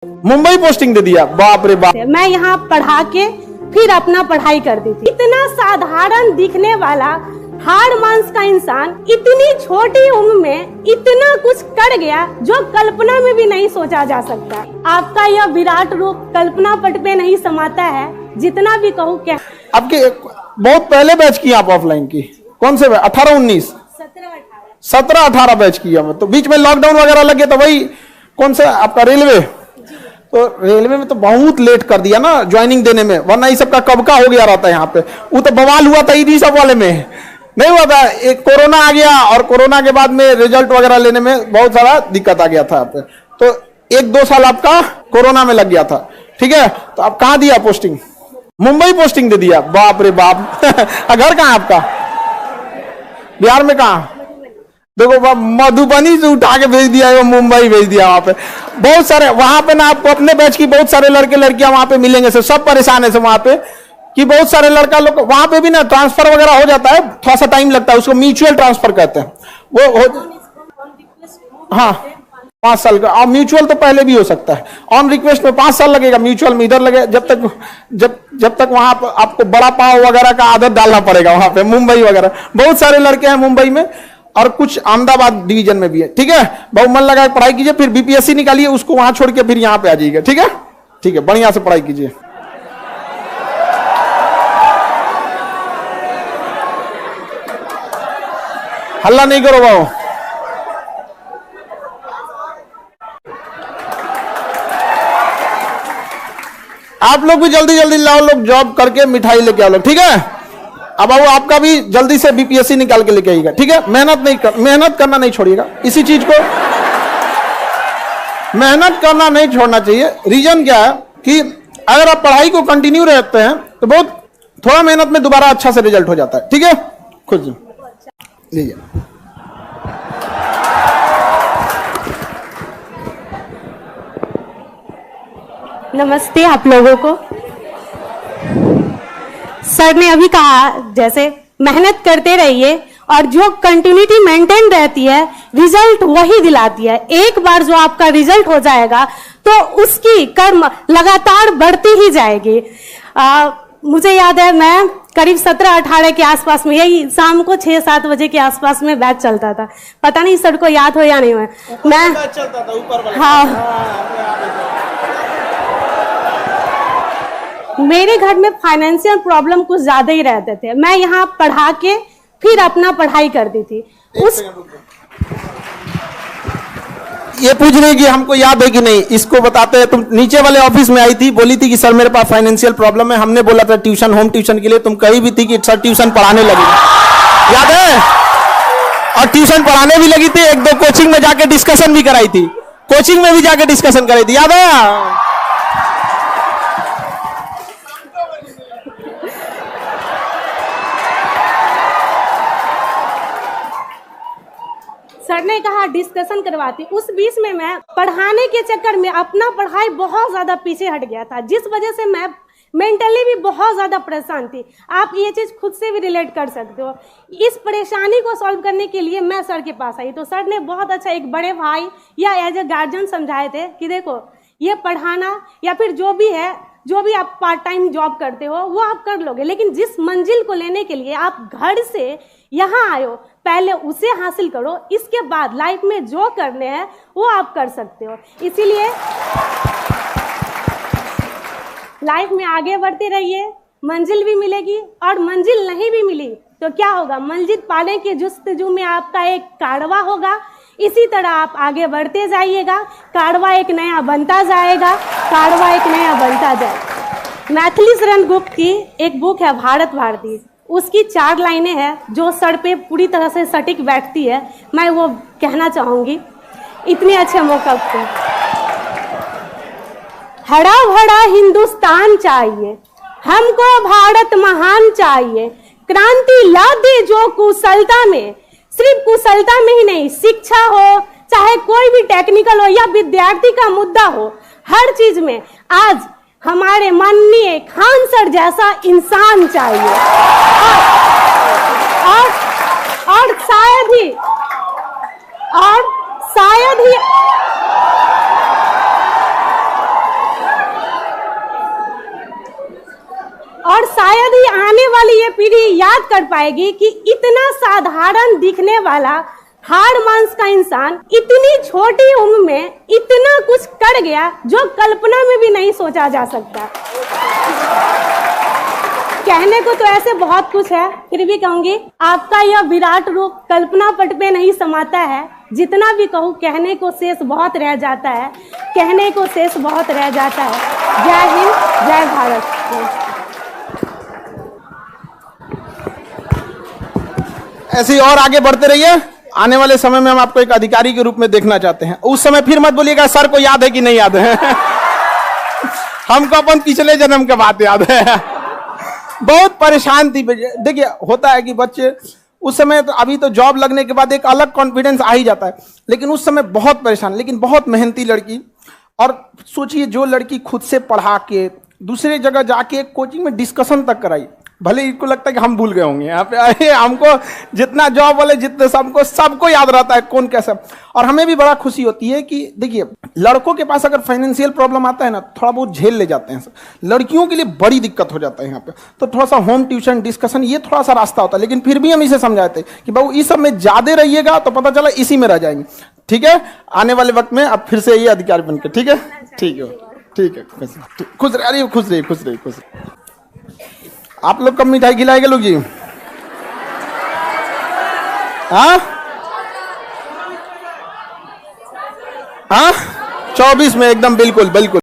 Mumbai posting दे दिया, बाप रे बाप। मैं यहाँ पढ़ा के फिर अपना पढ़ाई करती थी। इतना साधारण दिखने वाला हाड़ मांस का इंसान इतनी छोटी उम्र में इतना कुछ कर गया जो कल्पना में भी नहीं सोचा जा सकता। आपका यह विराट रूप कल्पना पट पे नहीं समाता है, जितना भी कहूँ क्या। आपके बहुत पहले बैच की आप ऑफलाइन की, कौन से 18-19 17-18 बैच किया, तो बीच में लॉकडाउन वगैरह लगे तो वही कौन सा आपका रेलवे, तो रेलवे में तो बहुत लेट कर दिया ना ज्वाइनिंग देने में, वरना ये सबका कब का हो गया रहता है। यहाँ पे वो तो बवाल हुआ था ईडी सब वाले में, नहीं हुआ था। एक कोरोना आ गया और कोरोना के बाद में रिजल्ट वगैरह लेने में बहुत सारा दिक्कत आ गया था यहाँ पे, तो 1-2 साल आपका कोरोना में लग गया था। ठीक है, तो आप कहाँ दिया पोस्टिंग? मुंबई पोस्टिंग दे दिया, बाप रे बाप। घर कहाँ आपका? बिहार में कहाँ? देखो मधुबनी से उठा के भेज दिया है, मुंबई भेज दिया। वहां पे बहुत सारे, वहां पे ना आपको अपने बैच की बहुत सारे लड़के लड़कियां वहां पे मिलेंगे, सब परेशान है वहां पे कि बहुत सारे लड़का लोग वहां पे भी ना ट्रांसफर वगैरह हो जाता है, थोड़ा सा टाइम लगता है, उसको म्यूचुअल ट्रांसफर कहते हैं। वो हाँ 5 साल का, और म्यूचुअल तो पहले भी हो सकता है, ऑन रिक्वेस्ट में 5 साल लगेगा, म्यूचुअल में इधर लगे जब तक वहां पर आपको बड़ा पाव वगैरह का आदत डालना पड़ेगा। वहां पे मुंबई वगैरह बहुत सारे लड़के हैं मुंबई में, और कुछ अहमदाबाद डिवीजन में भी है। ठीक है, बहुत मन लगा पढ़ाई कीजिए, फिर बीपीएससी निकालिए, उसको वहां छोड़ के फिर यहाँ पे आ जाइएगा। ठीक है, ठीक है, बढ़िया से पढ़ाई कीजिए। हल्ला नहीं करो बाबू। आप लोग भी जल्दी जल्दी लाओ, लोग जॉब करके मिठाई लेके आओ लोग। ठीक है, अब बाबू आपका भी जल्दी से बीपीएससी निकाल के लेके आइएगा। ठीक है, मेहनत करना नहीं छोड़िएगा, इसी चीज को मेहनत करना नहीं छोड़ना चाहिए। रीजन क्या है कि अगर आप पढ़ाई को कंटिन्यू रहते हैं तो बहुत थोड़ा मेहनत में दोबारा अच्छा से रिजल्ट हो जाता है। ठीक है, खुद लीजिए। नमस्ते आप लोगों को। सर ने अभी कहा जैसे मेहनत करते रहिए और जो कंटिन्यूटी मेंटेन रहती है रिजल्ट वही दिलाती है। एक बार जो आपका रिजल्ट हो जाएगा तो उसकी कर्म लगातार बढ़ती ही जाएगी। मुझे याद है मैं करीब 17-18 के आसपास में, यही शाम को 6-7 बजे के आसपास में बैच चलता था। पता नहीं सर को याद हो या नहीं हो। मैं चलता था ऊपर वाला। हाँ, मेरे घर में फाइनेंशियल प्रॉब्लम कुछ ज्यादा ही रहते थे। मैं यहाँ पढ़ा के फिर अपना पढ़ाई करती थी। ये पूछ रही कि हमको याद है कि नहीं, इसको बताते हैं। तुम नीचे वाले ऑफिस में आई थी, बोली थी कि सर मेरे पास फाइनेंशियल प्रॉब्लम है। हमने बोला था ट्यूशन, होम ट्यूशन के लिए, तुम कही भी थी कि सर ट्यूशन पढ़ाने लगी, याद है? और ट्यूशन पढ़ाने भी लगी थी, 1-2 कोचिंग में जाके डिस्कशन भी कराई थी, कोचिंग में भी जाके डिस्कशन कराई थी, याद है? सर ने कहा डिस्कशन करवाती, उस बीच में मैं पढ़ाने के चक्कर में अपना पढ़ाई बहुत ज्यादा पीछे हट गया था, जिस वजह से मैं मेंटली भी बहुत ज्यादा परेशान थी। आप ये चीज खुद से भी रिलेट कर सकते हो। इस परेशानी को सॉल्व करने के लिए मैं सर के पास आई, तो सर ने बहुत अच्छा, एक बड़े भाई या एज ए गार्जियन समझाए थे कि देखो ये पढ़ाना या फिर जो भी है, जो भी आप पार्ट टाइम जॉब करते हो वो आप कर लोगे, लेकिन जिस मंजिल को लेने के लिए आप घर से यहाँ आए हो पहले उसे हासिल करो, इसके बाद लाइफ में जो करने हैं वो आप कर सकते हो। इसीलिए लाइफ में आगे बढ़ते रहिए, मंजिल भी मिलेगी, और मंजिल नहीं भी मिली तो क्या होगा, मंजिल पाने के जुस्तजू में आपका एक कारवा होगा। इसी तरह आप आगे बढ़ते जाइएगा, कारवा एक नया बनता जाएगा, कारवा एक नया बनता जाएगा। मैथिली शरण गुप्त की एक बुक है भारत भारती, उसकी 4 लाइनें हैं जो सर पे पूरी तरह से सटीक बैठती है। मैं वो कहना चाहूँगी इतने अच्छे मौका पे। हरा भरा हिंदुस्तान चाहिए हमको, भारत महान चाहिए, क्रांति ला दे जो कुशलता में, सिर्फ कुशलता में ही नहीं, शिक्षा हो चाहे कोई भी टेक्निकल हो या विद्यार्थी का मुद्दा हो, हर चीज में आज हमारे माननीय खान सर जैसा इंसान चाहिए। और शायद ही शायद ही आने वाली ये पीढ़ी याद कर पाएगी कि इतना साधारण दिखने वाला हाड़ मांस का इंसान इतनी छोटी उम्र में इतना कुछ कर गया जो कल्पना में भी नहीं सोचा जा सकता। कहने को तो ऐसे बहुत कुछ है, फिर भी कहूंगी आपका यह विराट रूप कल्पना पट पे नहीं समाता है। जितना भी कहूँ कहने को शेष बहुत रह जाता है, कहने को शेष बहुत रह जाता है। जय हिंद, जय भारत। ऐसे ही और आगे बढ़ते रहिए। आने वाले समय में हम आपको एक अधिकारी के रूप में देखना चाहते हैं। उस समय फिर मत बोलिएगा सर को याद है कि नहीं याद है। हमको अपन पिछले जन्म के बात याद है। बहुत परेशान थी। देखिए होता है कि बच्चे उस समय तो, अभी तो जॉब लगने के बाद एक अलग कॉन्फिडेंस आ ही जाता है, लेकिन उस समय बहुत परेशान, लेकिन बहुत मेहनती लड़की। और सोचिए जो लड़की खुद से पढ़ा के दूसरे जगह जाके कोचिंग में डिस्कशन तक कराई, भले इनको लगता है कि हम भूल गए होंगे यहाँ पे आए, हमको जितना जॉब वाले जितने सबको याद रहता है कौन कैसा। और हमें भी बड़ा खुशी होती है कि देखिए लड़कों के पास अगर फाइनेंशियल प्रॉब्लम आता है ना, थोड़ा बहुत झेल ले जाते हैं। लड़कियों के लिए बड़ी दिक्कत हो जाता है यहाँ पे, तो थोड़ा सा होम ट्यूशन डिस्कशन ये थोड़ा सा रास्ता होता है। लेकिन फिर भी हम इसे समझाते हैं कि बाबू इस सब में ज्यादा रहिएगा तो पता चला इसी में रह जाएंगे। ठीक है, आने वाले वक्त में अब फिर से ये अधिकारी बनकर। ठीक है, ठीक है, ठीक है, खुश रहिए। अरे खुश रहिए, खुश रहिए, खुश रहिए। आप लोग कब मिठाई खिलाएंगे लोग जी? हाँ हाँ 24 में एकदम बिल्कुल बिल्कुल।